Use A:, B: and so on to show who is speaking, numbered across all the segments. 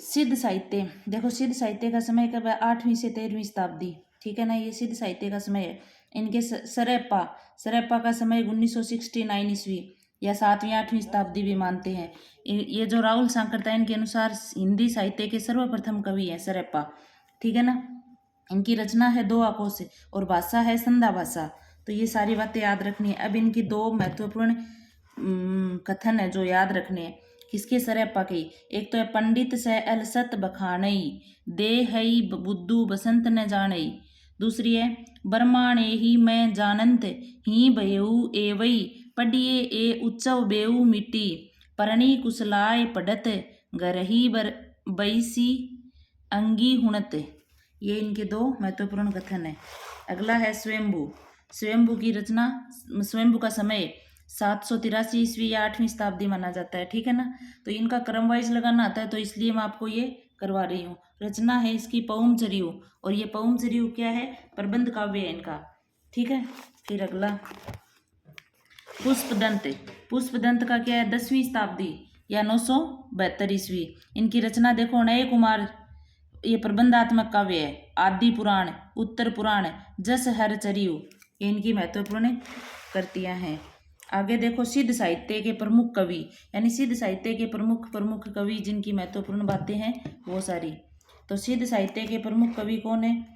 A: सिद्ध साहित्य, देखो सिद्ध साहित्य का समय कब है, 8वीं से 13वीं शताब्दी, ठीक है ना, ये सिद्ध साहित्य का समय है। इनके सरैप्पा सरैप्पा का समय 1969 ईस्वी या 7वीं 8वीं शताब्दी भी मानते हैं। ये जो राहुल सांकरतायन के अनुसार हिंदी साहित्य के सर्वप्रथम कवि है सरैप्पा, ठीक है ना। इनकी रचना है 2 आंकों से और भाषा है संधा भाषा। तो ये सारी बातें याद रखनी है। अब इनकी 2 महत्वपूर्ण कथन है जो याद रखने हैं। किसके, सरैप्पा की। एक तो है पंडित से अलसत बखानई, दे हई बुद्धू बसंत न जानई। दूसरी है बरमाणे ही मैं जानंत ही बयऊ एवई, पढ़िए ए उत्सव बेऊ मिट्टी, परणी कुशलाय पढ़त गरही बर बैसी अंगी हुणत। ये इनके 2 महत्वपूर्ण कथन है। अगला है स्वयंभू। स्वयंभू की रचना, स्वयंभू का समय 783 ईस्वी या 8वीं शताब्दी माना जाता है, ठीक है ना। तो इनका क्रम वाइज लगाना आता है, तो इसलिए मैं आपको ये करवा रही हूँ। रचना है इसकी पौम चरियू, और ये पौम चरियू क्या है, प्रबंध काव्य है इनका, ठीक है। फिर अगला पुष्पदंत। पुष्पदंत का क्या है, 10वीं शताब्दी या 972 ईस्वी। इनकी रचना देखो, नए कुमार, ये प्रबंधात्मक काव्य है। आदि पुराण, उत्तर पुराण, जस हर चरियु, ये इनकी महत्वपूर्ण कृतियां हैं। आगे देखो सिद्ध साहित्य के प्रमुख कवि, यानी सिद्ध साहित्य के प्रमुख कवि जिनकी महत्वपूर्ण बातें हैं वो सारी। तो सिद्ध साहित्य के प्रमुख कवि कौन है,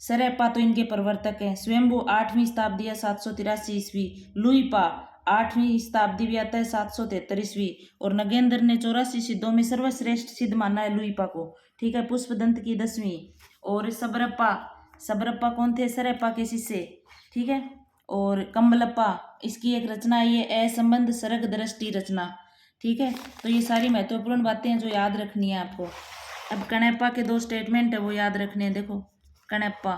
A: सरैप्पा तो इनके प्रवर्तक हैं। स्वयंभू 8वीं शताब्दी या 783 ईस्वी। लुईपा 8वीं शताब्दी भी आता है, 773 ईस्वी। और नगेंद्र ने 84 सिद्धों में सर्वश्रेष्ठ सिद्ध माना है लुईपा को, ठीक है। पुष्पदंत की 10वीं। और सबरप्पा कौन थे, सरैप्पा के शिष्य, ठीक है। और कम्बलप्पा, इसकी एक रचना है ये असंबंध सरग दृष्टि रचना, ठीक है। तो ये सारी महत्वपूर्ण बातें हैं जो याद रखनी है आपको। अब कणप्पा के 2 स्टेटमेंट है वो याद रखने हैं। देखो कणप्पा,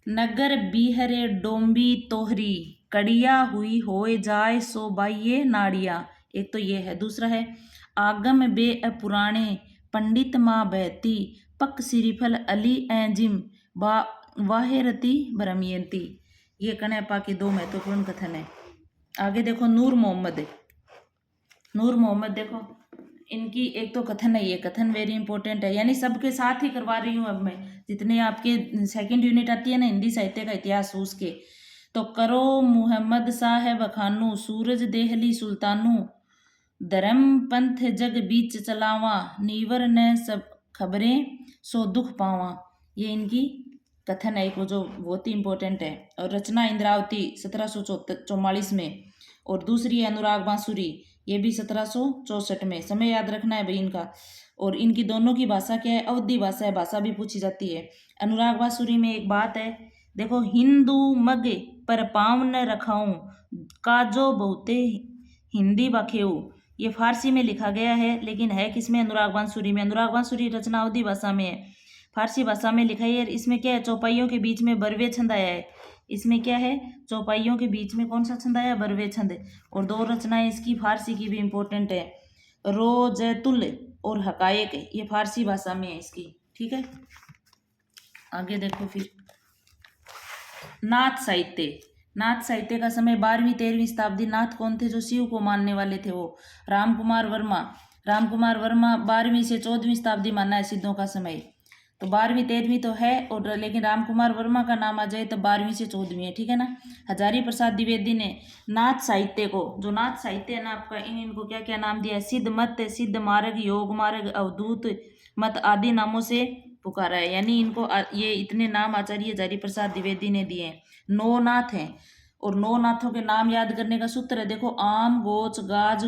A: नगर बीहरे डोंबी तोहरी, कड़िया हुई होए जाए सो बाइये नाड़िया। एक तो ये है। दूसरा है आगम बे पुराणे, पंडित माँ बहती, पक सिरिफल अली एजिम वाहेरती भरमियंती। ये कणप्पा के 2 महत्वपूर्ण कथन है। आगे देखो नूर मोहम्मद। नूर मोहम्मद देखो, इनकी एक तो कथन है, ये कथन वेरी इंपॉर्टेंट है, यानी सबके साथ ही करवा रही हूँ अब मैं, जितने आपके सेकंड यूनिट आती है ना हिंदी साहित्य का इतिहास उसके। तो करो मुहम्मद साहेब खानू, सूरज देहली सुल्तानू, धर्म पंथ जग बीच चलावा, नीवर ने सब खबरें सो दुख पावा। ये इनकी कथन है एक जो बहुत ही इंपॉर्टेंट है। और रचना इंद्रावती 1744 में। और दूसरी है अनुराग बांसुरी, ये भी 1764 में। समय याद रखना है भाई इनका। और इनकी दोनों की भाषा क्या है, अवधी भाषा है, भाषा भी पूछी जाती है। अनुराग बांसुरी में एक बात है, देखो हिंदू मग पर पाँव न रखाऊं, काजो बहुते हिंदी बखेऊ। ये फारसी में लिखा गया है, लेकिन है किसमें, अनुराग बांसुरी में। अनुराग बांसुरी रचना अवधी भाषा में है, फारसी भाषा में लिखा है। इसमें क्या है, चौपाइयों के बीच में बरवे छंद आया है। इसमें क्या है, चौपाइयों के बीच में कौन सा छंद आया, बरवे छंद। और 2 रचनाएं इसकी फारसी की भी इंपॉर्टेंट है, रोजतुल और हकायक, ये फारसी भाषा में है इसकी, ठीक है। आगे देखो फिर नाथ साहित्य। नाथ साहित्य का समय 12वीं 13वीं शताब्दी। नाथ कौन थे, जो शिव को मानने वाले थे वो, रामकुमार वर्मा। रामकुमार वर्मा 12वीं से 14वीं शताब्दी माना है सिद्धों का समय। तो 12वीं 13वीं तो है, और लेकिन रामकुमार वर्मा का नाम आ जाए तो 12वीं से 14वीं है, ठीक है ना। हजारी प्रसाद द्विवेदी ने नाथ साहित्य को, जो नाथ साहित्य है ना आपका, इनको क्या क्या नाम दिया है, सिद्ध मत, सिद्ध मार्ग, योग मार्ग, अवधूत मत आदि नामों से पुकारा है। यानी इनको ये इतने नाम आचार्य हजारी प्रसाद द्विवेदी ने दिए हैं। 9 नाथ हैं, और 9 नाथों के नाम याद करने का सूत्र है, देखो आम गोच गाज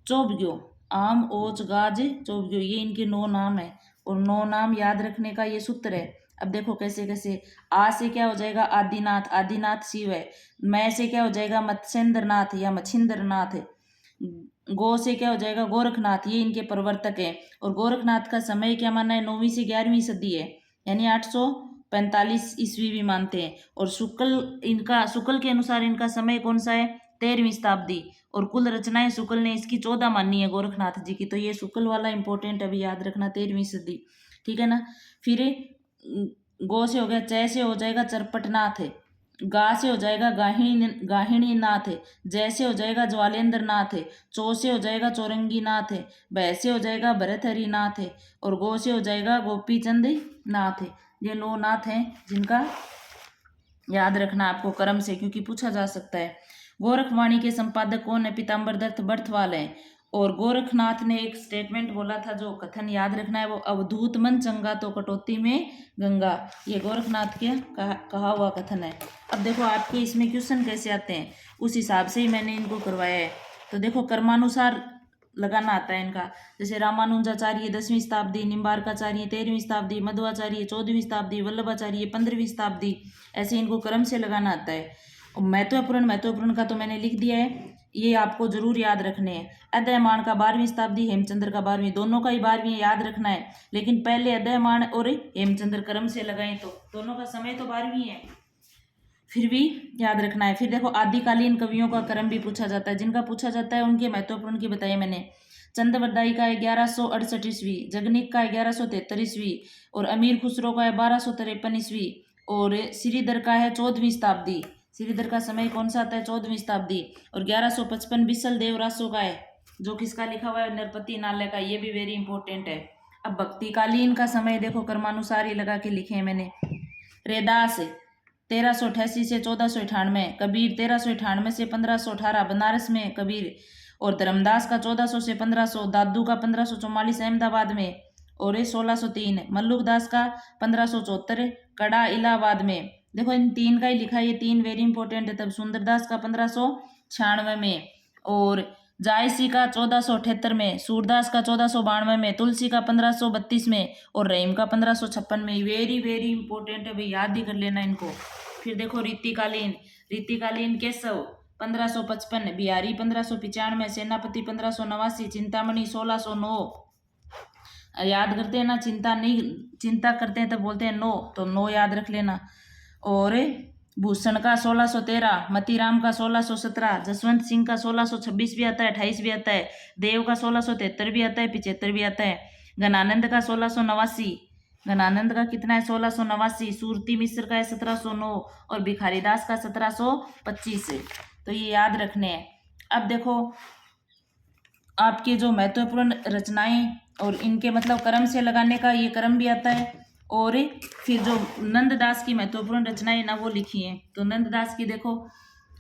A: चौबग्यो, आम ओच गाज चौबग्यो, ये इनके 9 नाम है। और 9 नाम याद रखने का ये सूत्र है। अब देखो कैसे कैसे, आ से क्या हो जाएगा, आदिनाथ, आदिनाथ शिव है। मैं से क्या हो जाएगा, मत्स्येंद्र नाथ या मच्छिंद्र नाथ। गो से क्या हो जाएगा, गोरखनाथ, ये इनके प्रवर्तक है। और गोरखनाथ का समय क्या माना है, 9वीं से 11वीं सदी है, यानी 845 ईस्वी भी मानते हैं। और शुक्ल के अनुसार इनका समय कौन सा है, 13वीं शताब्दी। और कुल रचनाएं शुक्ल ने इसकी 14 मानी है गोरखनाथ जी की। तो ये शुक्ल वाला इंपॉर्टेंट अभी याद रखना, 13वीं सदी, ठीक है ना। फिर गो से हो गया, चय से हो जाएगा चरपटनाथ है, गा से हो जाएगा गाहिणी गाहिणी नाथ है, जय से हो जाएगा ज्वालेंद्र नाथ है, चौ से हो जाएगा चौरंगी नाथ है, बै से हो जाएगा भरतहरि नाथ है, और गो से हो जाएगा गोपी चंद नाथ है। ये 9 नाथ हैं जिनका याद रखना आपको कर्म से, क्योंकि पूछा जा सकता है। गोरखवाणी के संपादक कौन है? पीताम्बर दत्त बर्थवाल है। और गोरखनाथ ने एक स्टेटमेंट बोला था, जो कथन याद रखना है वो, अवधूत मन चंगा तो कटौती में गंगा। ये गोरखनाथ के कहा हुआ कथन है। अब देखो आपके इसमें क्वेश्चन कैसे आते हैं, उस हिसाब से ही मैंने इनको करवाया है। तो देखो कर्मानुसार लगाना आता है इनका। जैसे रामानुजाचार्य 10वीं शताब्दी, निम्बार्काचार्य 13वीं शताब्दी, मध्वाचार्य 14वीं शताब्दी, वल्लभाचार्य 15वीं शताब्दी, ऐसे इनको क्रम से लगाना आता है। और महत्वपूर्ण का तो मैंने लिख दिया है, ये आपको जरूर याद रखने हैं। अदयमान का 12वीं शताब्दी, हेमचंद्र का 12वीं, दोनों का ही 12वीं याद रखना है। लेकिन पहले अदयमान और हेमचंद्र क्रम से लगाएं तो दोनों का समय तो 12वीं है, फिर भी याद रखना है। फिर देखो आदिकालीन कवियों का क्रम भी पूछा जाता है, जिनका पूछा जाता है उनके महत्वपूर्ण की बताइए मैंने। चंद्रवरदाई का 1168वीं, जगनिक का 1173वीं, और अमीर खुसरो का है 1253वीं, और श्रीधर का है 14वीं शताब्दी। श्रीधर का समय कौन सा आता है? 14वीं शताब्दी। और 1155 बिसल देव रासो का है, जो किसका लिखा हुआ है? नरपति नाले का। ये भी वेरी इंपॉर्टेंट है। अब भक्तिकालीन का समय देखो कर्मानुसार ही लगा के लिखे हैं मैंने। रेदास 1388 से 1498, कबीर 1398 से 1518 बनारस में कबीर, और धर्मदास का 1400 से 1500, दादू का 1544 अहमदाबाद में, और ये 1603, मल्लुकदास का 1574 कड़ा इलाहाबाद में। देखो इन 3 का ही लिखा है, ये 3 वेरी इंपॉर्टेंट है। तब सुंदरदास का 1596 में, और जायसी का 1478 में, सूरदास का 1492 में, तुलसी का 1532 में, और रहीम का 1556 में। वेरी वेरी इंपॉर्टेंट है भाई, याद ही कर लेना इनको। फिर देखो रीतिकालीन केशव 1555, बिहारी 1595, सेनापति 1589, चिंतामणि 1609। याद करते हैं ना, चिंता करते हैं तब बोलते हैं नो, तो नो याद रख लेना। और भूषण का 1613, मतीराम का 1617, जसवंत सिंह का 1626 भी आता है, 28 भी आता है, देव का 1673 भी आता है, 75 भी आता है, घनानंद का 1689, घनानंद का कितना है? 1689, सूरती मिश्र का है 1709, और भिखारीदास का 1725 है। तो ये याद रखने हैं। अब देखो आपके जो महत्वपूर्ण रचनाएं और इनके मतलब क्रम से लगाने का ये क्रम भी आता है। और फिर जो नंददास की महत्वपूर्ण रचनाएं ना वो लिखी हैं, तो नंददास की देखो,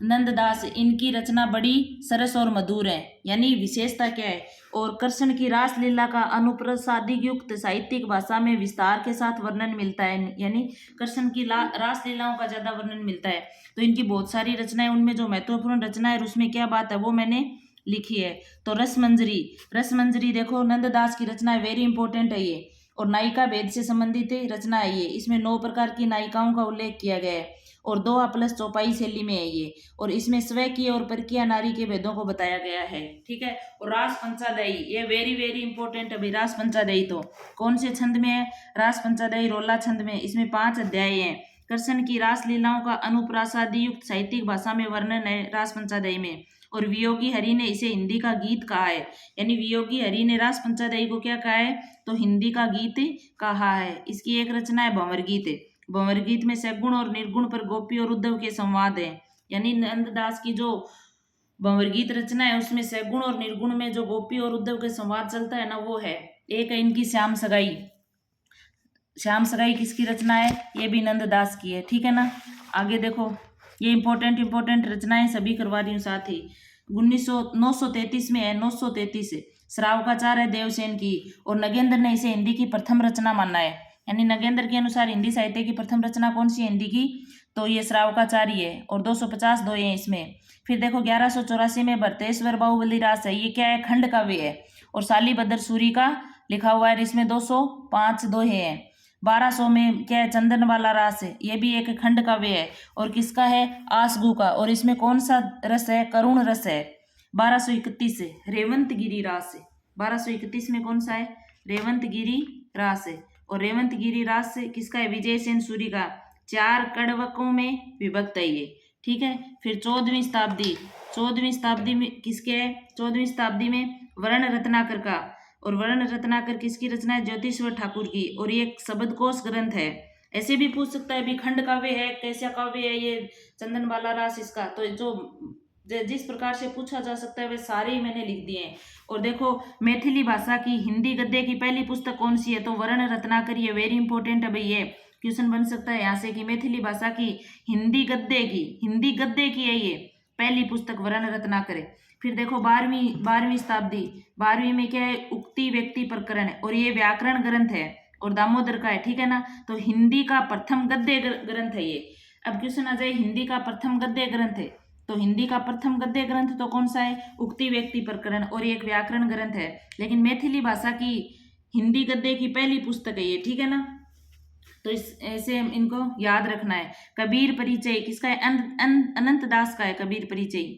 A: नंददास इनकी रचना बड़ी सरस और मधुर है, यानी विशेषता क्या है? और कृष्ण की रासलीला का अनुप्रसादिक युक्त साहित्यिक भाषा में विस्तार के साथ वर्णन मिलता है, यानी कृष्ण की रासलीलाओं का ज्यादा वर्णन मिलता है। तो इनकी बहुत सारी रचनाएं, उनमें जो महत्वपूर्ण रचना है उसमें क्या बात है वो मैंने लिखी है। तो रसमंजरी देखो नंददास की रचना है, वेरी इंपॉर्टेंट है ये। और नायिका भेद से संबंधित रचना है ये, इसमें 9 प्रकार की नायिकाओं का उल्लेख किया गया है, और 2 चौपाई शैली में है ये, और इसमें स्वकीय और परकीय नारी के भेदों को बताया गया है। ठीक है। और रास पंचादयी, ये वेरी वेरी इंपॉर्टेंट है भाई। रास पंचादयी तो कौन से छंद में है? रास पंचादयी रोला छंद में। इसमें 5 अध्याय हैं। कृष्ण की रास लीलाओं का अनुप्रासादी युक्त साहित्यिक भाषा में वर्णन है रास पंचादयी में। और वियोगी हरि ने इसे हिंदी का गीत कहा है, यानी वियोगी हरि ने रास पंचादयी को क्या कहा है? तो हिंदी का गीत कहा है। इसकी एक रचना है भंवर गीत। भंवर गीत में सगुण और निर्गुण पर गोपी और उद्धव के संवाद है, यानी नंददास की जो भंवर गीत रचना है उसमें सगुण और निर्गुण में जो गोपी और उद्धव के संवाद चलता है ना वो है। एक है इनकी श्याम सगाई। श्याम सगाई किसकी रचना है? ये भी नंददास की है। ठीक है ना। आगे देखो, ये इंपॉर्टेंट रचनाएं सभी करवा रही हूँ साथ ही। 933 में है, 933 श्रावकाचार है देवसेन की, और नगेंद्र ने इसे हिंदी की प्रथम रचना माना है, यानी नगेंद्र के अनुसार हिंदी साहित्य की प्रथम रचना कौन सी है हिंदी की? तो ये श्रावकाचार्य है, और 250 दो हैं इसमें। फिर देखो 1184 में भरतेश्वर बाहुबली रास है, ये क्या है? खंड काव्य है, और शालीभद्र सूरी का लिखा हुआ है, इसमें 205 दोहे हैं। 1200 में क्या है? चंदन वाला रास है, ये भी एक खंड काव्य है, और किसका है? आसगु का, और इसमें कौन सा रस है? करुण रस है। 1231 रेवंत गिरी रास है। 1231 में कौन सा है? रेवंत गिरी रास है, और रेवंत गिरी रास से किसका है? विजय सेन सूरी का। 4 कड़वकों में विभक्त है ये। ठीक है। फिर 14वीं शताब्दी में किसके है? 14वीं शताब्दी में वर्ण रत्नाकर का, और वर्ण रत्नाकर किसकी रचना है? ज्योतिश्वर ठाकुर की, और ये एक शब्दकोश ग्रंथ है। ऐसे भी पूछ सकता है, भी खंड काव्य है, कैसा काव्य है ये, चंदन बाला रास इसका। तो जो जिस प्रकार से पूछा जा सकता है वे सारे ही मैंने लिख दिए हैं। और देखो मैथिली भाषा की हिंदी गद्य की पहली पुस्तक कौन सी है, तो वर्ण रत्नाकर, ये वेरी इंपॉर्टेंट है भाई, ये क्वेश्चन बन सकता है यहाँ से कि मैथिली भाषा की हिंदी गद्य की है ये पहली पुस्तक वर्ण रत्नाकर है। फिर देखो 12वीं शताब्दी, 12वीं में क्या है, उक्ति व्यक्ति प्रकरण है, और ये व्याकरण ग्रंथ है और दामोदर का है, ठीक है ना। तो हिंदी का प्रथम गद्य ग्रंथ है ये। अब क्वेश्चन आ जाए हिंदी का प्रथम गद्य ग्रंथ है, तो हिंदी का प्रथम गद्य ग्रंथ तो कौन सा है, उक्ति व्यक्ति प्रकरण, और ये एक व्याकरण ग्रंथ है। लेकिन मैथिली भाषा की हिंदी गद्य की पहली पुस्तक है ये, ठीक है ना। तो इस ऐसे इनको याद रखना है। कबीर परिचय किसका है, अनंत दास का है कबीर परिचय।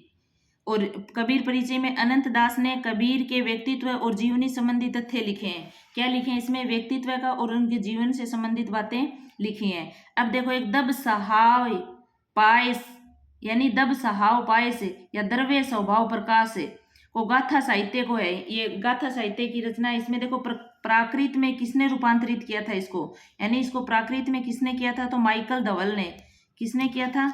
A: और कबीर परिचय में अनंत दास ने कबीर के व्यक्तित्व और जीवनी संबंधी तथ्य लिखे हैं। क्या लिखे हैं इसमें, व्यक्तित्व का और उनके जीवन से संबंधित बातें लिखी हैं। अब देखो एक दब सहाव पायस, यानी दब सहाव पायस या द्रव्य स्वभाव प्रकाश को गाथा साहित्य को है, ये गाथा साहित्य की रचना है। इसमें देखो प्राकृत में किसने रूपांतरित किया था इसको, यानी इसको प्राकृत में किसने किया था, तो माइकल धवल ने। किसने किया था,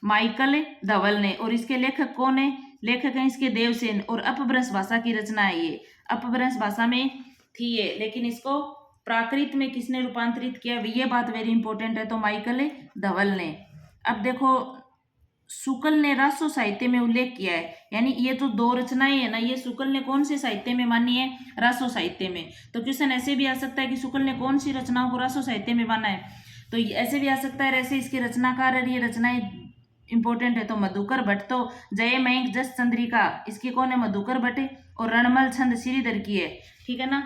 A: माइकल धवल ने। और इसके लेखक कौन है, लेखक है इसके देवसेन। और अपभ्रंश भाषा की रचना है ये, अपभ्रंश भाषा में थी ये, लेकिन इसको प्राकृत में किसने रूपांतरित किया, ये बात वेरी इंपॉर्टेंट है, तो माइकल धवल ने। अब देखो शुक्ल ने रासो साहित्य में उल्लेख किया है, यानी ये तो दो रचनाएं है ना, ये शुक्ल ने कौन से साहित्य में मानी है, रासो साहित्य में। तो क्वेश्चन ऐसे भी आ सकता है कि शुक्ल ने कौन सी रचनाओं को रासो साहित्य में माना है, तो ऐसे भी आ सकता है। ऐसे इसके रचनाकार और ये रचनाएं इंपॉर्टेंट है, तो मधुकर भट्ट तो जय मयंक जस चंद्रिका, इसके कौन है, मधुकर भट्ट, और रणमल छंद श्रीधर की है, ठीक है ना।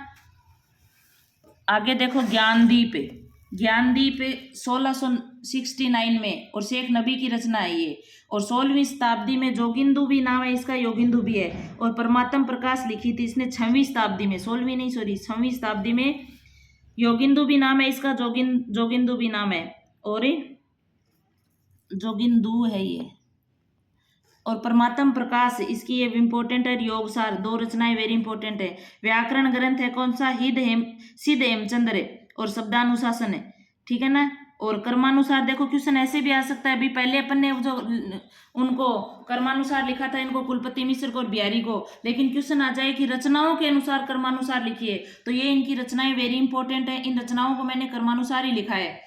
A: आगे देखो ज्ञानदीप 1669 में, और शेख नबी की रचना है ये। और 16वीं शताब्दी में जोगिंदु भी नाम है इसका, योगिंदु भी है। और परमात्म प्रकाश लिखी थी इसने 6वीं शताब्दी में, 16वीं नहीं सॉरी 6वीं शताब्दी में। योगिंदु भी नाम है इसका, जोगिंदु भी नाम है, और जोगिंदु है ये। और परमात्म प्रकाश इसकी ये इंपॉर्टेंट है। योगसार, दो रचनाएं वेरी इंपॉर्टेंट है। व्याकरण ग्रंथ है कौन सा, सिद्ध हेमचंद्र और शब्दानुशासन है, ठीक है ना। और कर्मानुसार देखो क्वेश्चन ऐसे भी आ सकता है, अभी पहले अपन ने जो उनको कर्मानुसार लिखा था इनको, कुलपति मिश्र को और बिहारी को, लेकिन क्वेश्चन आ जाए कि रचनाओं के अनुसार कर्मानुसार लिखिए, तो ये इनकी रचनाएं वेरी इंपॉर्टेंट है। इन रचनाओं को मैंने कर्मानुसार ही लिखा है।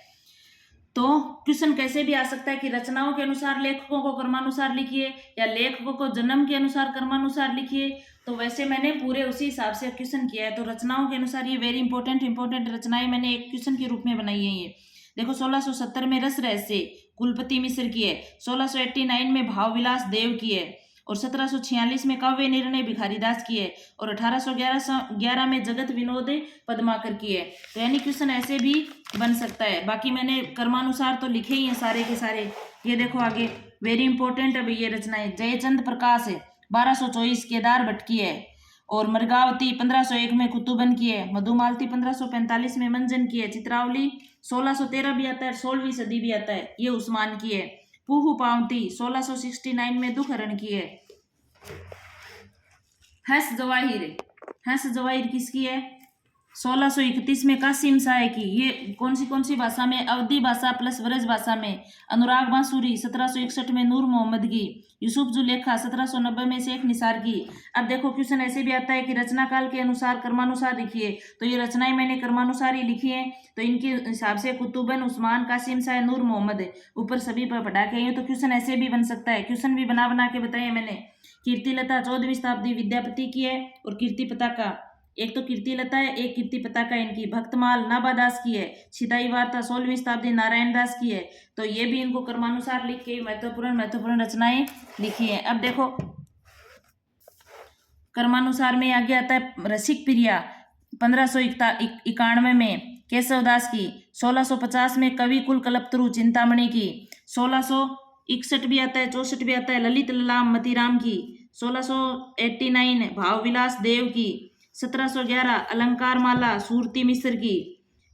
A: तो क्वेश्चन कैसे भी आ सकता है कि रचनाओं के अनुसार लेखकों को कर्मानुसार लिखिए, या लेखकों को जन्म के अनुसार कर्मानुसार लिखिए। तो वैसे मैंने पूरे उसी हिसाब से क्वेश्चन किया है। तो रचनाओं के अनुसार ये वेरी इंपॉर्टेंट रचनाएं मैंने एक क्वेश्चन के रूप में बनाई है ये। देखो 1670 में रस रहस्य कुलपति मिश्र की है, 1689 में भावविलास देव की है, और 1746 में काव्य निर्णय भिखारीदास की है, और 1811 में जगत विनोद पद्माकर की है। तो यानी क्वेश्चन ऐसे भी बन सकता है। बाकी मैंने कर्मानुसार तो लिखे ही हैं सारे के सारे। ये देखो आगे वेरी इंपॉर्टेंट है भाई ये रचनाएं। जयचंद प्रकाश 1224 केदार भट्ट की है, और मृगावती 1501 में कुतुबन की है, मधुमालती 1545 में मंजन की है, चित्रावली 1613 भी आता है, 16वीं सदी भी आता है, ये उस्मान की है। पुहु पावती 1669 में दुखहरण की है। हंस जवाहिर किसकी है, 1631 में कासिम शाह की। ये कौन सी भाषा में, अवधी भाषा प्लस ब्रज भाषा में। अनुराग बांसुरी 1761 में नूर मोहम्मद की। यूसुफ जुलेखा 1790 में शेख निसार की। अब देखो क्वेश्चन ऐसे भी आता है कि रचना काल के अनुसार कर्मानुसार लिखिए, तो ये रचनाएं मैंने कर्मानुसार ही लिखी है। तो इनके हिसाब से कुतुबन, उस्मान, कासिम शाह, नूर मोहम्मद, ऊपर सभी पर पढ़ा के। तो क्वेश्चन ऐसे भी बन सकता है, क्वेश्चन भी बना के बताए मैंने। कीर्तिलता 14वीं शताब्दी विद्यापति की है, और कीर्ति पताका, एक तो कीर्तिलता है, एक कीर्ति पताका इनकी। भक्तमाल नाबादास की है। छिदाई वार्ता 16वीं शताब्दी नारायण दास की है। तो ये भी इनको कर्मानुसार लिख के महत्वपूर्ण रचनाएं लिखी है। अब देखो कर्मानुसार में आगे आता है रसिक प्रिया 1591 में केशवदास की। 1650 में कवि कुल कल्पतरु चिंतामणि की। 1661 भी आता है, 64 भी आता है, ललित ललाम मतीराम की। 1689 भावविलास देव की। 1711 अलंकार माला सूरती मिश्र की,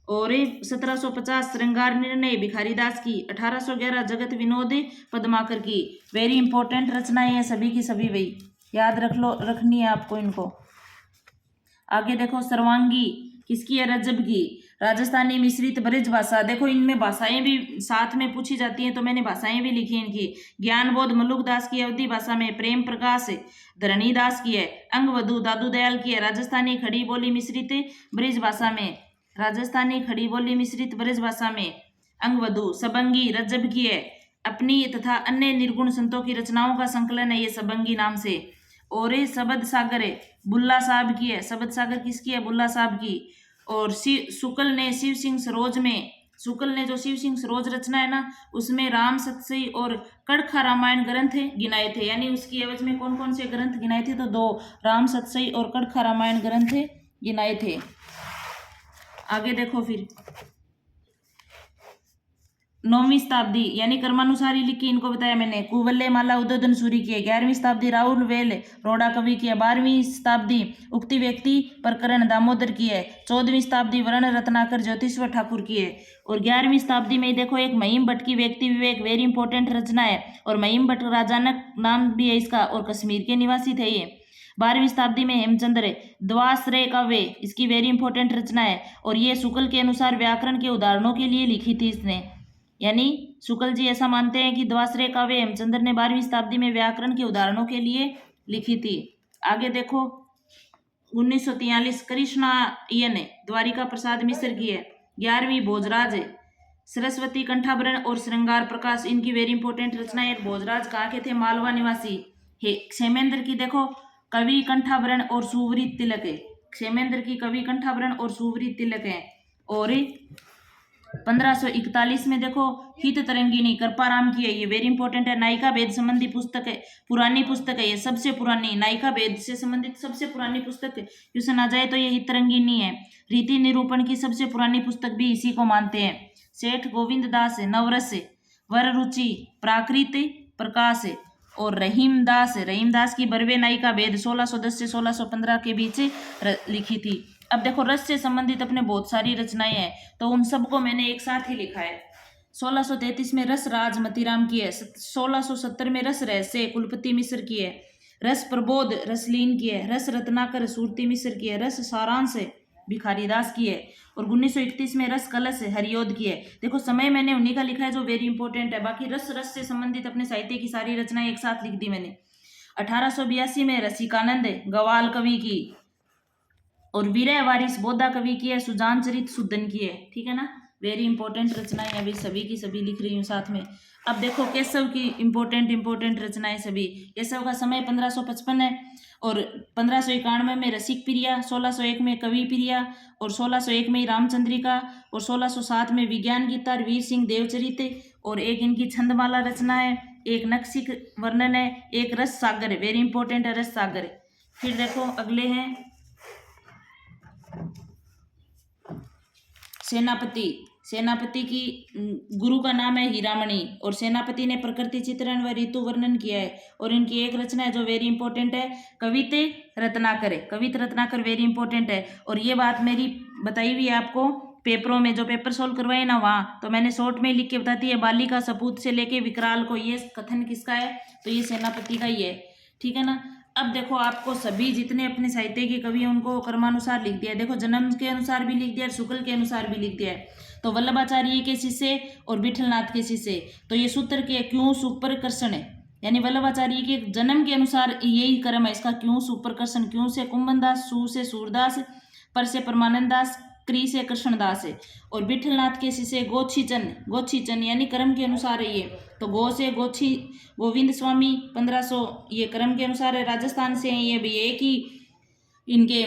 A: और 1750 श्रृंगार निर्णय भिखारीदास की। 1811 जगत विनोद पद्माकर की। वेरी इंपॉर्टेंट रचनाएं हैं सभी की सभी, वही याद रखनी है आपको इनको। आगे देखो सर्वांगी किसकी है, रजब की। राजस्थानी मिश्रित ब्रज भाषा, देखो इनमें भाषाएं भी साथ में पूछी जाती हैं तो मैंने भाषाएं भी लिखी इनकी। ज्ञान बोध मलुक दास की अवधी भाषा में, प्रेम प्रकाश धरणी दास की है, अंगवधु दादू दयाल की है। राजस्थानी खड़ी बोली मिश्रित ब्रज भाषा में, राजस्थानी खड़ी बोली मिश्रित ब्रज भाषा में अंगवधु सबंगी रजब की है। अपनी तथा अन्य निर्गुण संतों की रचनाओं का संकलन है ये सबंगी नाम से। और ये शबद सागर है, बुल्ला साहब की है। शबद सागर किसकी है, बुल्ला साहब की। और शुक्ल ने शिव सिंह सरोज में, शुक्ल ने जो शिव सिंह सरोज रचना है ना उसमें राम सतसई और कड़खा रामायण ग्रंथ गिनाए थे। यानी उसकी एवज में कौन कौन से ग्रंथ गिनाए थे, तो 2 राम सतसई और कड़खा रामायण ग्रंथ गिनाए थे। आगे देखो फिर 9वीं शताब्दी यानी क्रमानुसार ही लिखी, इनको बताया मैंने। कुवल्ले माला उद्बोधन सूरी की है। 11वीं शताब्दी राहुल वेल रोड़ा कवि की है। 12वीं शताब्दी उक्ति व्यक्ति प्रकरण दामोदर की है। 14वीं शताब्दी वर्ण रत्नाकर ज्योतिश्वर ठाकुर की है। और 11वीं शताब्दी में देखो एक महिम भट्ट की व्यक्ति विवेक वेरी इंपॉर्टेंट रचना है। और महिम भट्ट राजानक नाम भी है इसका और कश्मीर के निवासी थे ये। 12वीं शताब्दी में हेमचंद्र द्वाश्रय काव्य इसकी वेरी इंपॉर्टेंट रचना है। और ये शुक्ल के अनुसार व्याकरण के उदाहरणों के लिए लिखी थी इसने। यानी शुक्ल जी ऐसा मानते हैं कि द्वाश्रय काव्य हेमचंद्र ने 12वीं शताब्दी में व्याकरण के उदाहरणों के लिए लिखी थी। आगे देखो 1943 कृष्णा ये ने द्वारिका प्रसाद मिश्र की है। 11वीं भोजराज सरस्वती कंठाभरण और श्रृंगार प्रकाश इनकी वेरी इंपॉर्टेंट रचना है। भोजराज कहाँ के थे, मालवा निवासी है। क्षेमेंद्र की देखो कवि कंठाभरण और सुवृत तिलक है। क्षेमेंद्र की कवि कंठाभरण और सुवृत तिलक है। और 1541 में देखो हित तरंगिनी कृपाराम की है, ये वेरी इंपॉर्टेंट है। नायिका भेद संबंधी पुस्तक है, पुरानी पुस्तक है ये, सबसे पुरानी नायिका भेद से संबंधित सबसे पुरानी पुस्तक क्वेश्चन आ जाए तो ये हित तरंगिनी है। रीति निरूपण की सबसे पुरानी पुस्तक भी इसी को मानते हैं। सेठ गोविंद दास है, नवरस है, वर रुचि प्राकृत प्रकाश है। और रहीम दास की बरवे नायिका भेद 1610 से 1615 के बीच लिखी थी। अब देखो रस से संबंधित अपने बहुत सारी रचनाएं हैं तो उन सबको मैंने एक साथ ही लिखा है। 1633 में रस राज मतीराम की है। 1670 में रस रहस्य कुलपति मिश्र की है। रस प्रबोध रसलीन की है। रस रत्नाकर सूरती मिश्र की है। रस सारांश भिखारी दास की है। और 1931 में रस कलश हरियोद की है। देखो समय मैंने उन्हीं का लिखा है जो वेरी इंपॉर्टेंट है, बाकी रस से संबंधित अपने साहित्य की सारी रचनाएं एक साथ लिख दी मैंने। 1882 में रसिकानंद गवाल कवि की। और वीरय वारिस बोधा कवि की है। सुजान चरित सुदन की है। ठीक है ना, वेरी इंपॉर्टेंट रचनाएं अभी सभी की सभी लिख रही हूँ साथ में। अब देखो केशव की इंपॉर्टेंट रचनाएं सभी। केशव का समय 1555 है। और 1591 में रसिक प्रिया, 1601 में कवि प्रिया, और 1601 में रामचंद्रिका, और 1607 में विज्ञान गीता वीर सिंह देवचरित, और एक इनकी छंदमाला रचना है, एक नक्सिक वर्णन है, एक रस सागर है, वेरी इंपॉर्टेंट है रस सागर। फिर देखो अगले हैं सेनापति की गुरु का नाम है हीरामणि। और सेनापति ने प्रकृति चित्रण व ऋतु वर्णन किया है। और इनकी एक रचना है जो वेरी इंपॉर्टेंट है, कविते रत्नाकर वेरी इंपॉर्टेंट है। और ये बात मेरी बताई हुई है आपको पेपरों में, जो पेपर सोल्व करवाए ना वहाँ, तो मैंने शॉर्ट में लिख के बताती है। बालिका सपूत से लेके विकराल को, ये कथन किसका है, तो ये सेनापति का ही है। ठीक है ना। अब देखो आपको सभी जितने अपने साहित्य के कवि हैं उनको क्रमानुसार लिख दिया है। देखो जन्म के अनुसार भी लिख दिया है, शुक्ल के अनुसार भी लिख दिया है। तो वल्लभाचार्य के शिष्य और विठलनाथ के शिष्य, तो ये सूत्र के क्यों सुपरकर्षण है, यानी वल्लभाचार्य के जन्म के अनुसार यही क्रम है इसका, क्यों सुपरकर्षण। क्यों से कुंभनदास, सु से सूरदास, पर से परमानंद दास, क्री से कृष्णदास है। और विठलनाथ के शिष्य गोछीचन यानी क्रम के अनुसार है ये। तो गो से गोछी गोविंद स्वामी 1500 ये क्रम के अनुसार है। राजस्थान से हैं ये भी, एक ही इनके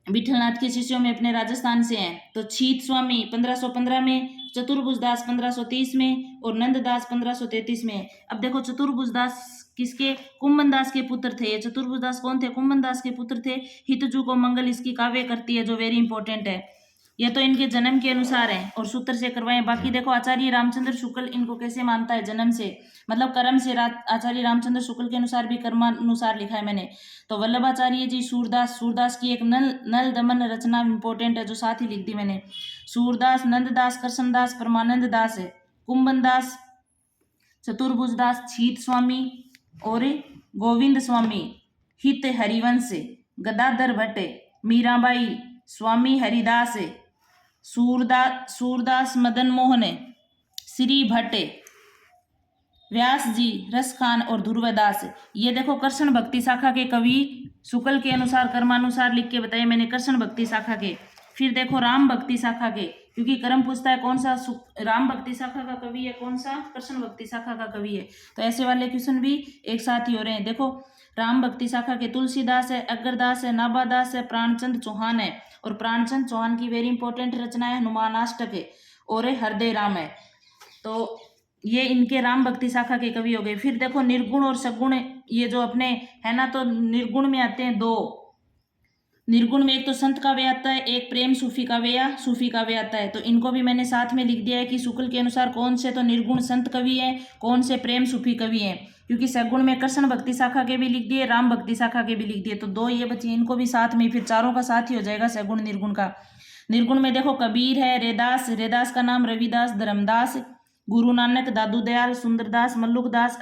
A: विठलनाथ के शिष्यों में अपने राजस्थान से हैं। तो छीत स्वामी 1515 में, चतुर्भुजदास 1530 में, और नंददास 1533 में। अब देखो चतुर्भुजदास किसके, कुंभनदास के पुत्र थे। ये चतुर्भुजदास कौन थे, कुंभनदास के पुत्र थे। हितजू को मंगल इसकी काव्य करती है जो वेरी इंपॉर्टेंट है। यह तो इनके जन्म के अनुसार है और सूत्र से करवाए। बाकी देखो आचार्य रामचंद्र शुक्ल इनको कैसे मानता है, जन्म से मतलब कर्म से। आचार्य रामचंद्र शुक्ल के अनुसार भी कर्मानुसार लिखा है मैंने। तो वल्लभाचार्य जी सूरदास की एक नल दमन रचना इंपॉर्टेंट है जो साथ ही लिख दी मैंने। सूरदास, नंददास, कृष्णदास, परमानंद दास है, कुंभनदास, चतुर्भुजदास, छीत स्वामी और गोविंद स्वामी, हित हरिवंश, गदाधर भट्ट, मीराबाई, स्वामी हरिदास, सूरदास मदन मोहन, श्री भट्ट, व्यास जी, रस खान और ध्रुवदास। ये देखो कृष्ण भक्ति शाखा के कवि शुक्ल के अनुसार कर्मानुसार लिख के बताए मैंने कृष्ण भक्ति शाखा के। फिर देखो राम भक्ति शाखा के, क्योंकि कर्म पूछता है कौन सा राम भक्ति शाखा का कवि है, कौन सा कृष्ण भक्ति शाखा का कवि है, तो ऐसे वाले क्वेश्चन भी एक साथ ही हो रहे हैं। देखो राम भक्ति शाखा के तुलसीदास है, अग्रदास है, नाभादास है, प्राणचंद चौहान है। और प्राणचंद चौहान की वेरी इंपॉर्टेंट रचना है हनुमानाष्टक है और हृदय राम है। तो ये इनके राम भक्ति शाखा के कवि हो गए। फिर देखो निर्गुण और सगुण, ये जो अपने है ना, तो निर्गुण में आते हैं दो। निर्गुण में एक तो संत काव्य आता है, एक प्रेम सूफी काव्य या सूफी काव्य आता है। तो इनको भी मैंने साथ में लिख दिया है कि शुक्ल के अनुसार कौन से तो निर्गुण संत कवि है, कौन से प्रेम सूफी कवि हैं। क्योंकि सगुण में कृष्ण भक्ति शाखा के भी लिख दिए, राम भक्ति शाखा के भी लिख दिए, तो दो ये बचे, इनको भी साथ में, फिर चारों का साथ ही हो जाएगा सगुण निर्गुण का। निर्गुण में देखो कबीर है, रेदास का नाम रविदास, धर्मदास, गुरु नानक, दादू दयाल, सुंदरदास, मल्लुकदास,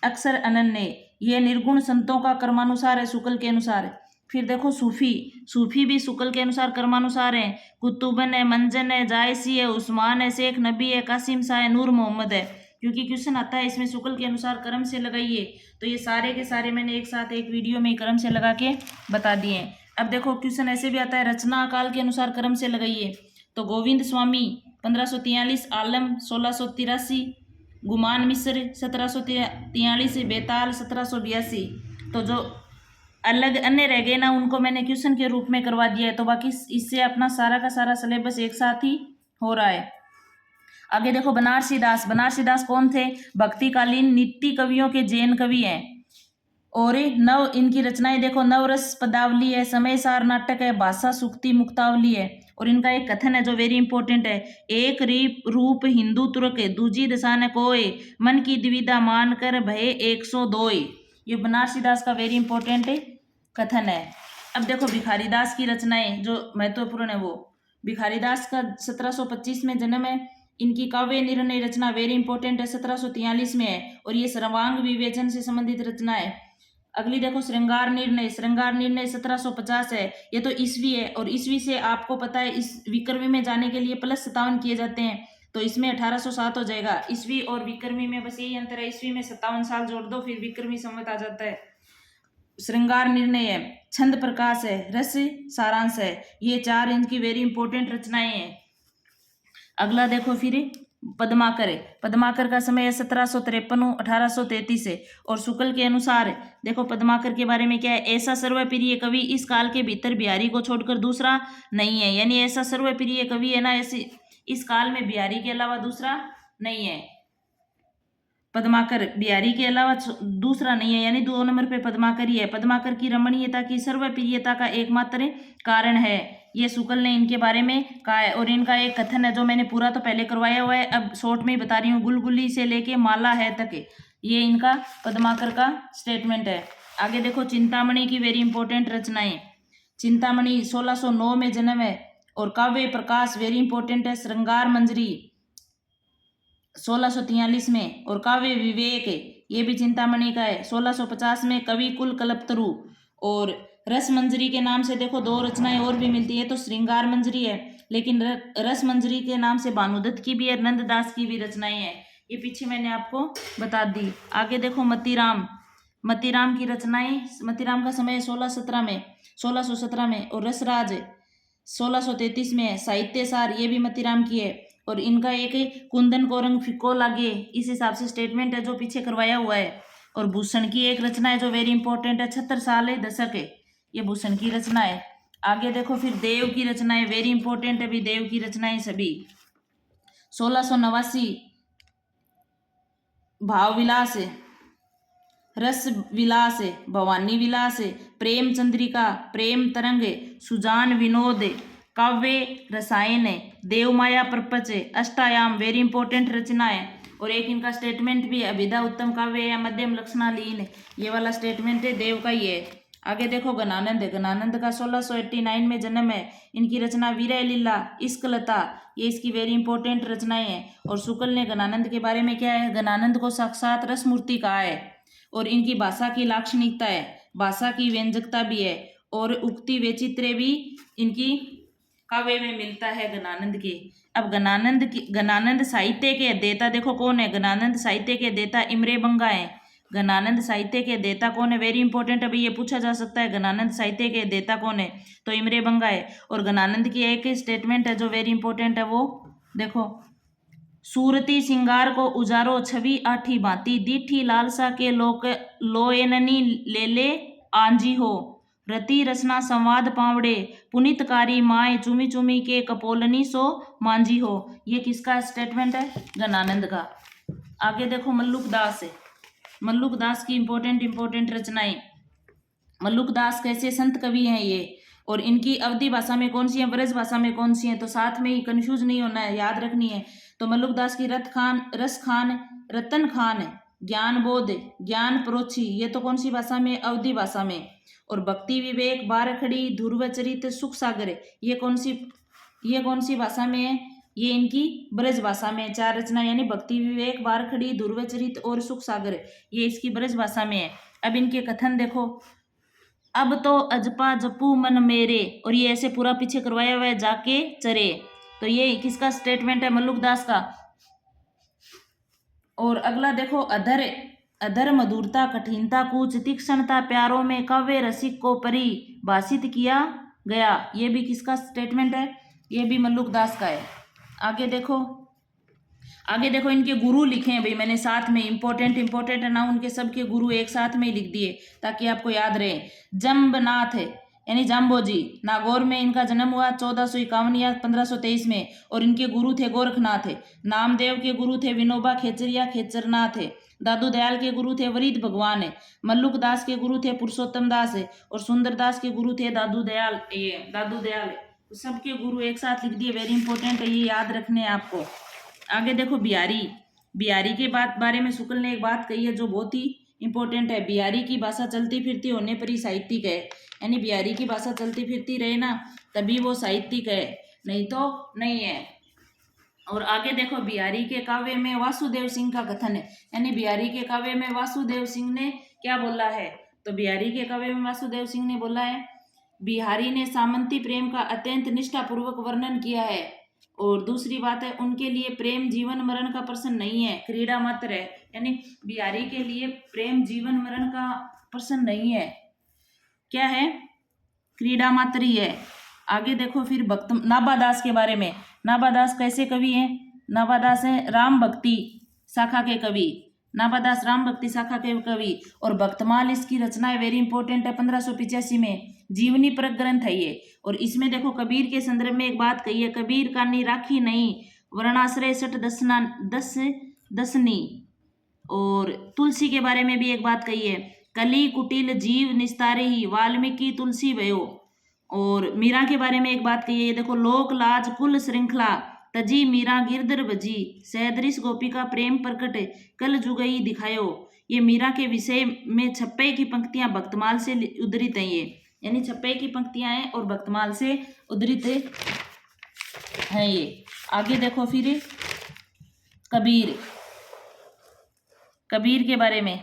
A: अक्सर अनन्य। ये निर्गुण संतों का कर्मानुसार है शुक्ल के अनुसार। फिर देखो सूफी भी शुक्ल के अनुसार कर्मानुसार है। कुतुबन है, मंजन है, जायसी है, उस्मान है, शेख नबी है, कासिम शाह है, नूर मोहम्मद है। क्योंकि क्वेश्चन आता है इसमें शुक्ल के अनुसार कर्म से लगाइए, तो ये सारे के सारे मैंने एक साथ एक वीडियो में कर्म से लगा के बता दिए हैं। अब देखो क्वेश्चन ऐसे भी आता है रचना काल के अनुसार कर्म से लगाइए। तो गोविंद स्वामी 1543, आलम 1683, गुमान मिस्र 1743, बेताल 1782। तो जो अलग अन्य रह गए ना, उनको मैंने क्वेश्चन के रूप में करवा दिया है। तो बाकी इससे अपना सारा का सारा सिलेबस एक साथ ही हो रहा है। आगे देखो बनारसी दास कौन थे? भक्तिकालीन नित्य कवियों के जैन कवि हैं। और नव इनकी रचनाएं देखो, नवरस पदावली है, समय सार नाटक है, भाषा सुक्ति मुक्तावली है। और इनका एक कथन है जो वेरी इंपॉर्टेंट है, एक रूप हिंदू तुर्क दूजी दशा न कोय, मन की द्विधा मान कर भय 102। ये बनारसी दास का वेरी इंपॉर्टेंट कथन है। अब देखो भिखारी दास की रचनाएं जो महत्वपूर्ण है, वो भिखारी दास का 1725 में जन्म है। इनकी काव्य निर्णय रचना वेरी इंपॉर्टेंट है, 1743 में है, और ये सर्वांग विवेचन से संबंधित रचना है। अगली देखो श्रृंगार निर्णय 1750 है। ये तो ईस्वी है, और ईस्वी से आपको पता है इस विक्रमी में जाने के लिए +57 किए जाते हैं, तो इसमें 1807 हो जाएगा। ईस्वी और विक्रमी में बस यही अंतर है, ईस्वी में 57 साल जोड़ दो, फिर विक्रमी संवत आ जाता है। श्रृंगार निर्णय है, छंद प्रकाश है, रस सारांश है। ये चार इनकी वेरी इंपॉर्टेंट रचनाएं हैं। अगला देखो फिर पद्माकर का समय है 1753 1833 है। और शुक्ल के अनुसार देखो पद्माकर के बारे में क्या है, ऐसा सर्वप्रिय कवि इस काल के भीतर बिहारी को छोड़कर दूसरा नहीं है। यानी ऐसा सर्वप्रिय कवि है ना, ऐसे इस काल में बिहारी के अलावा दूसरा नहीं है। पद्माकर बिहारी के अलावा दूसरा नहीं है, यानी 2 नंबर पे पद्माकर ही है। पद्माकर की रमणीयता की सर्वप्रियता का एकमात्र कारण है, ये शुक्ल ने इनके बारे में कहा है। और इनका एक कथन है जो मैंने पूरा तो पहले करवाया हुआ है, अब शॉर्ट में ही बता रही हूँ, गुलगुली से लेके माला है तक, ये इनका पद्माकर का स्टेटमेंट है। आगे देखो चिंतामणि की वेरी इंपॉर्टेंट रचनाएं। चिंतामणि 1609 में जन्म है, और काव्य प्रकाश वेरी इंपॉर्टेंट है। श्रृंगार मंजरी 1643 में, और काव्य विवेक ये भी चिंतामणि का है 1650 में। कवि कुल कल्पतरु और रस मंजरी के नाम से देखो 2 रचनाएं और भी मिलती है, तो श्रृंगार मंजरी है, लेकिन रस मंजरी के नाम से भानुदत्त की भी है, नंददास की भी रचनाएं हैं, ये पीछे मैंने आपको बता दी। आगे देखो मतीराम की रचनाएं। मतीराम का समय 1617 में, और रसराज 1633 में है। साहित्य सार ये भी मतीराम की है, और इनका एक कुंदन को रंग फिको लागे, इस हिसाब से स्टेटमेंट है जो पीछे करवाया हुआ है। और भूषण की एक रचना है जो वेरी इंपॉर्टेंट है, 76 साल है दशक है, ये भूषण की रचना है। आगे देखो फिर देव की रचनाएं वेरी इंपॉर्टेंट है, भी देव की रचनाएं सभी 1689 भाव विलास, रस विलास, भवानी विलास, प्रेम चंद्रिका, प्रेम तरंग, सुजान विनोद, काव्य रसायन, देवमाया प्रपंच, अष्टायाम वेरी इंपॉर्टेंट रचना है। और एक इनका स्टेटमेंट भी है, अभिधा उत्तम काव्य या मध्यम लक्षणालीन, ये वाला स्टेटमेंट है देव का ही है। आगे देखो गणानंद का 1689 में जन्म है। इनकी रचना वीरय लीला, इश्कलता, ये इसकी वेरी इंपॉर्टेंट रचनाएं हैं। और शुक्ल ने गणानंद के बारे में क्या है, गणानंद को साक्षात रसमूर्ति कहा है। और इनकी भाषा की लाक्षणिकता है, भाषा की व्यंजकता भी है, और उक्ति वैचित्र्य भी इनकी काव्य में मिलता है गणानंद के। अब गणानंद साहित्य के देता देखो कौन है, गणानंद साहित्य के देता इमरे बंगा है। गणानंद साहित्य के देता कौन है, वेरी इंपॉर्टेंट, अभी ये पूछा जा सकता है गणानंद साहित्य के देता कौन है, तो इमरे बंगा है। और गणानंद की एक स्टेटमेंट है जो वेरी इंपॉर्टेंट है, वो देखो, सूरती सिंगार को उजारो छवि आठी भांति, दीठी लालसा के लोक लोयननी ले ले आंजी हो, रति रसना संवाद पावड़े, पुनितकारी माए चुमी चुमी के कपोलनी सो मांझी हो। ये किसका स्टेटमेंट है, गणानंद का। आगे देखो मल्लुक दास है, मल्लुक दास की इंपॉर्टेंट रचनाएं। मल्लुक दास कैसे संत कवि हैं ये, और इनकी अवधी भाषा में कौन सी है, ब्रज भाषा में कौन सी है, तो साथ में ही कंफ्यूज नहीं होना है, याद रखनी है। तो मल्लुक दास की रस खान, रतन खान, ज्ञान बोध, ज्ञान प्रोछी, ये तो कौन सी भाषा में, अवधी भाषा में। और भक्ति विवेक, बारखड़ी, ध्रुव चरित, सुख सागर, ये कौन सी भाषा में है, ये इनकी ब्रज भाषा में। चार रचना यानी भक्ति विवेक, बारखड़ी, ध्रुव चरित और सुख सागर, ये इसकी ब्रज भाषा में है। अब इनके कथन देखो, अब तो अजपा जपू मन मेरे, और ये ऐसे पूरा पीछे करवाया हुआ है, जाके चरे, तो ये किसका स्टेटमेंट है, मल्लुक दास का। और अगला देखो, अधर मधुरता कठिनता कूच, तीक्ष्णता प्यारों में काव्य रसिक को परिभाषित किया गया, ये भी किसका स्टेटमेंट है, ये भी मल्लुक दास का है। आगे देखो इनके गुरु लिखे हैं भाई, मैंने साथ में इंपॉर्टेंट है ना, उनके सबके गुरु एक साथ में ही लिख दिए ताकि आपको याद रहे। जम्बनाथ यानी जाम्बोजी, नागौर में इनका जन्म हुआ 1451 या 1523 में, और इनके गुरु थे गोरखनाथ है। नामदेव के गुरु थे विनोबा खेचर या खेचरनाथ है। दादू दयाल के गुरु थे वरीद भगवान है। मल्लुक दास के गुरु थे पुरुषोत्तम दास है, और सुंदर दास के गुरु थे दादू दयाल है। तो सबके गुरु एक साथ लिख दिए, वेरी इंपॉर्टेंट है, ये याद रखने हैं आपको। आगे देखो बिहारी के बारे में शुक्ल ने एक बात कही है जो बहुत ही इंपॉर्टेंट है। बिहारी की भाषा चलती फिरती होने पर ही साहित्यिक है, यानी बिहारी की भाषा चलती फिरती रहे ना तभी वो साहित्यिक है, नहीं तो नहीं है। और आगे देखो बिहारी के काव्य में वासुदेव सिंह का कथन है, यानी बिहारी के काव्य में वासुदेव सिंह ने क्या बोला है, तो बिहारी के काव्य में वासुदेव सिंह ने बोला है, बिहारी ने सामंती प्रेम का अत्यंत निष्ठापूर्वक वर्णन किया है। और दूसरी बात है, उनके लिए प्रेम जीवन मरण का प्रश्न नहीं है, क्रीड़ा मात्र है, यानी बिहारी के लिए प्रेम जीवन मरण का प्रश्न नहीं है, क्या है, क्रीड़ा मात्र ही है। आगे देखो फिर नाभादास के बारे में। नाभादास कैसे कवि हैं, नाभादास है राम भक्ति शाखा के कवि, नाभादास राम भक्ति शाखा के कवि। और भक्तमाल इसकी रचना है, वेरी इंपॉर्टेंट है, 1585 में, जीवनी परक ग्रंथ है ये। और इसमें देखो कबीर के संदर्भ में एक बात कही है, कबीर का नी राखी नहीं वर्णाश्रय सठ दसनी। और तुलसी के बारे में भी एक बात कही है, कली कुटिल जीव निस्तारे ही वाल्मीकि तुलसी भयो। और मीरा के बारे में एक बात कही है, ये देखो, लोक लाज कुल श्रृंखला तजी मीरा गिरधर भजी, सहदृश गोपिका प्रेम प्रकट कल जुगई दिखायो। ये मीरा के विषय में छप्पे की पंक्तियां भक्तमाल से उद्धृत हैं, ये यानी छप्पे की पंक्तियां हैं और भक्तमाल से उद्धृत हैं ये। आगे देखो फिर कबीर के बारे में।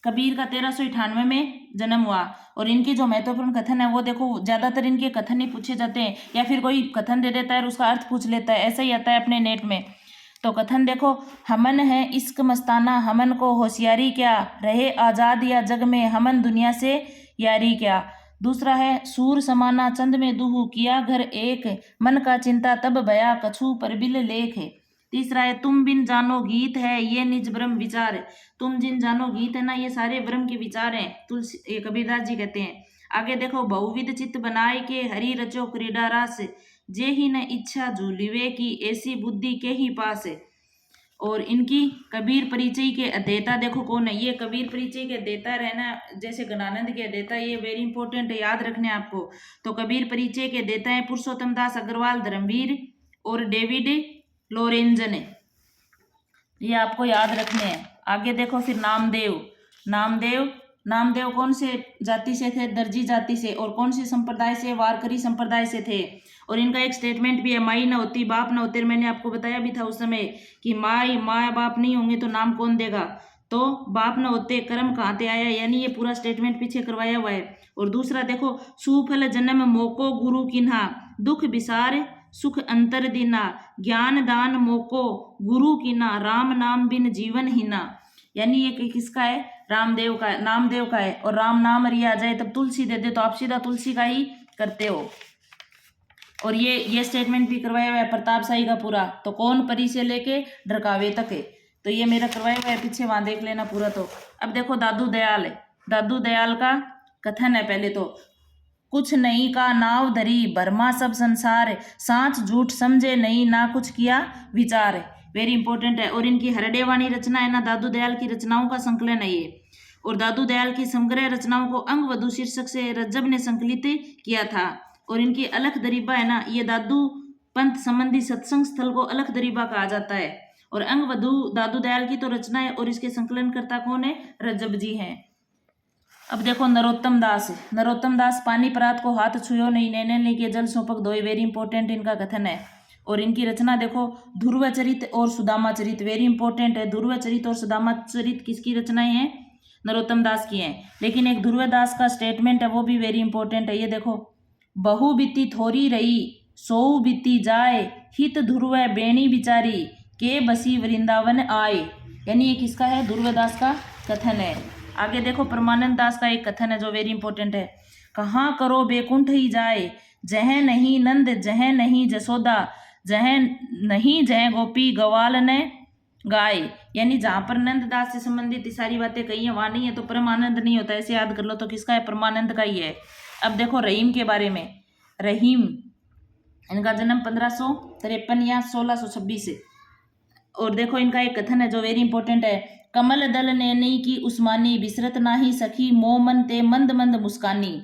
A: कबीर का 1398 में जन्म हुआ, और इनके जो महत्वपूर्ण कथन है वो देखो, ज्यादातर इनके कथन ही पूछे जाते हैं, या फिर कोई कथन दे देता है और उसका अर्थ पूछ लेता है, ऐसा ही आता है अपने नेट में। तो कथन देखो, हमन है इश्क मस्ताना, हमन को होशियारी क्या, रहे आजाद या जग में, हमन दुनिया से यारी क्या। दूसरा है, सूर समाना चंद में दुहु, किया घर एक, मन का चिंता तब भया, कछु परबिल लेख। तीसरा है, तुम बिन जानो गीत है ये निज ब्रह्म विचार, तुम जिन जानो गीत है ना, ये सारे ब्रह्म के विचार हैं, तुलसी कबीरदास जी कहते हैं। आगे देखो, बहुविध चित्त बनाए के हरि रचो क्रीडा रास, जे ही न इच्छा झूलिवे की, ऐसी बुद्धि के ही पास। और इनकी कबीर परिचय के अध्येता देखो कौन है, ये कबीर परिचय के अध्येता रहना जैसे गणानंद के अध्येता, ये वेरी इंपॉर्टेंट है, याद रखने आपको। तो कबीर परिचय के अध्येता है पुरुषोत्तम दास अग्रवाल, धर्मवीर और डेविड लोरेंजन, ये आपको याद रखने हैं। आगे देखो फिर नामदेव कौन से जाति से थे, दर्जी जाति से, और कौन से संप्रदाय से, वारकरी संप्रदाय से थे। और इनका एक स्टेटमेंट भी है, माई न होती बाप न होते, मैंने आपको बताया भी था उस समय कि माँ बाप नहीं होंगे तो नाम कौन देगा, तो बाप न होते कर्म कहाँ ते आया, यानी ये पूरा स्टेटमेंट पीछे करवाया हुआ है। और दूसरा देखो, सुफल जन्म मोको गुरु किन्हा, दुख विसार सुख अंतर दीना, ज्ञान दान मोको गुरु कीना, राम नाम बिन जीवन हीना। यानी ये किसका है, रामदेव का है, नामदेव का है। और राम नाम रिया जाए तब तुलसी दे दे, तो आप सीधा तुलसी का ही करते हो। और ये स्टेटमेंट भी करवाया हुआ है प्रताप शाही का पूरा, तो कौन परी से लेके ढरकावे तक है, तो ये मेरा करवाया हुआ है, पीछे वहां देख लेना पूरा। तो अब देखो दादू दयाल है, दादू दयाल का कथन है पहले तो, कुछ नहीं का नाव धरी भरमा सब संसार, सांच झूठ समझे नहीं ना कुछ किया विचार। वेरी इंपॉर्टेंट है। और इनकी हरडेवाणी रचना है ना, दादू दयाल की रचनाओं का संकलन है ये। और दादू दयाल की समग्र रचनाओं को अंग वधु शीर्षक से रज्जब ने संकलित किया था। और इनकी अलख दरीबा है ना, ये दादू पंथ संबंधी सत्संग स्थल को अलख दरीबा कहा जाता है। और अंग वधु दादू दयाल की तो रचना है, और इसके संकलनकर्ता कौन है, रज्जब जी हैं। अब देखो नरोत्तम दास, नरोत्तम दास पानी परात को हाथ छुयो नहीं, नैने नहीं के जल सोपक धोए। वेरी इंपॉर्टेंट इनका कथन है। और इनकी रचना देखो, ध्रुव चरित और सुदामा चरित, वेरी इंपॉर्टेंट है। ध्रुव चरित और सुदामा चरित किसकी रचनाएं हैं, नरोत्तम दास की हैं। लेकिन एक ध्रुव दास का स्टेटमेंट है, वो भी वेरी इंपॉर्टेंट है। ये देखो, बहु बीती थोड़ी रही सो बीती जाए, हित ध्रुव बेणी बिचारी के बसी वृंदावन आए। यानी ये किसका है, ध्रुवदास का कथन है। आगे देखो, परमानंद दास का एक कथन है जो वेरी इंपॉर्टेंट है। कहाँ करो बेकुंठ ही जाए, जह नहीं नंद जह नहीं जसोदा, जह नहीं जह गोपी गवाल ने गाय। यानी जहां पर नंद दास से संबंधित सारी बातें कही है वहां नहीं है तो परमानंद नहीं होता, ऐसे याद कर लो। तो किसका है, परमानंद का ही है। अब देखो रहीम के बारे में, रहीम इनका जन्म 1553 या 1626 है। और देखो इनका एक कथन है जो वेरी इंपॉर्टेंट है, कमल दल ने नहीं की उस्मानी, बिसरत नाही सखी मोमन ते मंद मंद मुस्कानी।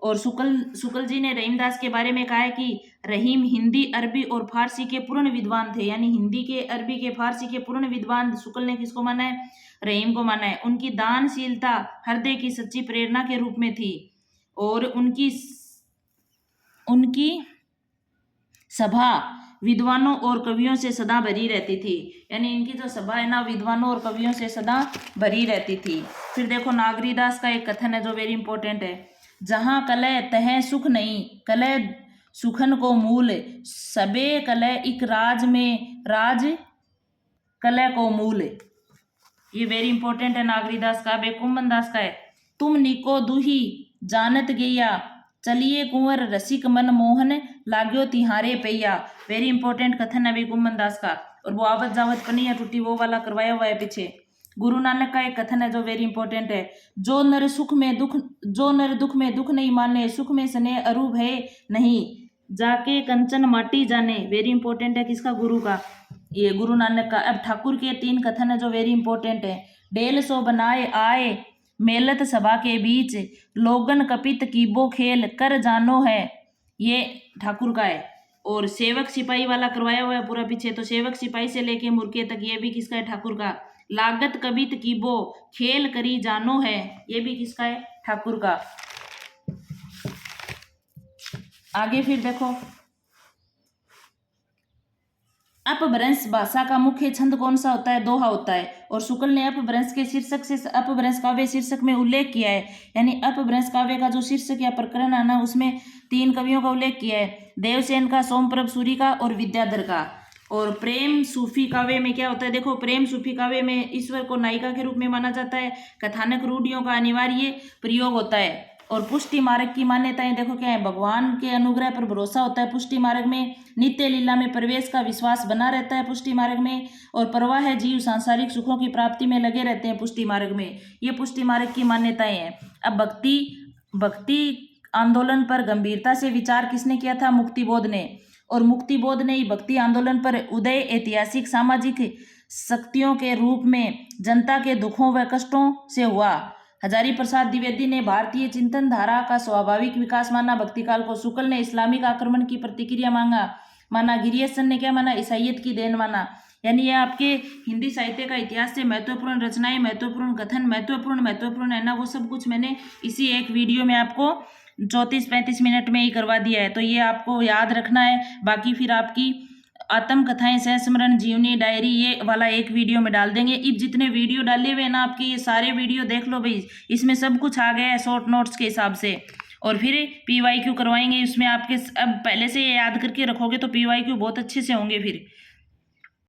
A: और शुक्ल जी ने रहीमदास के बारे में कहा है कि रहीम हिंदी अरबी और फारसी के पूर्ण विद्वान थे। यानी हिंदी के, अरबी के, फारसी के पूर्ण विद्वान शुक्ल ने किसको माना है, रहीम को माना है। उनकी दानशीलता हृदय की सच्ची प्रेरणा के रूप में थी। और उनकी सभा विद्वानों और कवियों से सदा भरी रहती थी। यानी इनकी जो सभा है ना, विद्वानों और कवियों से सदा भरी रहती थी। फिर देखो नागरीदास का एक कथन है जो वेरी इंपॉर्टेंट है, जहां कलह तह सुख नहीं, कलह सुखन को मूल, सबे कलह इक राज में, राज कलह को मूल। ये वेरी इंपॉर्टेंट है नागरीदास का। बेकुम्बन दास का है, तुम निको दुही जानत गैया, चलिए कुंवर रसिक मन मोहन, लाग्यो तिहारे पैया। वेरी इंपॉर्टेंट कथन है बेकुम्बन दास का। और वो आवत जावत पनिया टूटी वो वाला करवाया हुआ है पीछे। गुरु नानक का एक कथन है जो वेरी इंपॉर्टेंट है, जो नर दुख में दुख नहीं माने, सुख में स्नेह अरूप है नहीं, जाके कंचन माटी जाने। वेरी इंपॉर्टेंट है किसका, गुरु का, ये गुरु नानक का। अब ठाकुर के 3 कथन है जो वेरी इंपॉर्टेंट है, डेल सो बनाए आए मेलत सभा के बीच, लोगन कपित कीबो खेल कर जानो है, ये ठाकुर का है। और सेवक सिपाही वाला करवाया हुआ है पूरा पीछे, तो सेवक सिपाही से लेके मुर्के तक ये भी किसका है, ठाकुर का। लागत कबित कीबो खेल करी जानो है, ये भी किसका है, ठाकुर का। आगे फिर देखो, अपभ्रंश भाषा का मुख्य छंद कौन सा होता है, दोहा होता है। और शुक्ल ने अपभ्रंश के शीर्षक से अपभ्रंश काव्य शीर्षक में उल्लेख किया है। यानी अपभ्रंश काव्य का जो शीर्षक या प्रकरण है ना, उसमें 3 कवियों का उल्लेख किया है, देवसेन का, सोमप्रभ सूरी का और विद्याधर का। और प्रेम सूफी काव्य में क्या होता है, देखो प्रेम सूफी काव्य में ईश्वर को नायिका के रूप में माना जाता है, कथानक रूढ़ियों का अनिवार्य प्रयोग होता है। और पुष्टि मार्ग की मान्यताएं देखो क्या है, भगवान के अनुग्रह पर भरोसा होता है पुष्टि मार्ग में, नित्य लीला में प्रवेश का विश्वास बना रहता है पुष्टि मार्ग में, और प्रवाह जीव सांसारिक सुखों की प्राप्ति में लगे रहते हैं पुष्टि मार्ग में। ये पुष्टि मार्ग की मान्यताएं हैं। अब भक्ति आंदोलन पर गंभीरता से विचार किसने किया था, मुक्तिबोध ने। और मुक्तिबोध ने ही भक्ति आंदोलन पर उदय ऐतिहासिक सामाजिक शक्तियों के रूप में जनता के दुखों व कष्टों से हुआ। हजारी प्रसाद द्विवेदी ने भारतीय चिंतन धारा का स्वाभाविक विकास माना भक्ति काल को। शुक्ल ने इस्लामिक आक्रमण की प्रतिक्रिया माना। गिरियसन ने क्या माना, ईसाइयत की देन माना। यानी ये आपके हिंदी साहित्य का इतिहास से महत्वपूर्ण रचनाएं, महत्वपूर्ण कथन, महत्वपूर्ण है ना, वो सब कुछ मैंने इसी एक वीडियो में आपको 34-35 मिनट में ही करवा दिया है। तो ये आपको याद रखना है। बाकी फिर आपकी आत्मकथाएं, संस्मरण, जीवनी, डायरी, ये वाला एक वीडियो में डाल देंगे। अब जितने वीडियो डाले हुए हैं ना आपके, ये सारे वीडियो देख लो भाई, इसमें सब कुछ आ गया है शॉर्ट नोट्स के हिसाब से। और फिर PYQ करवाएंगे, उसमें आपके अब पहले से ये याद करके रखोगे तो PYQ बहुत अच्छे से होंगे फिर।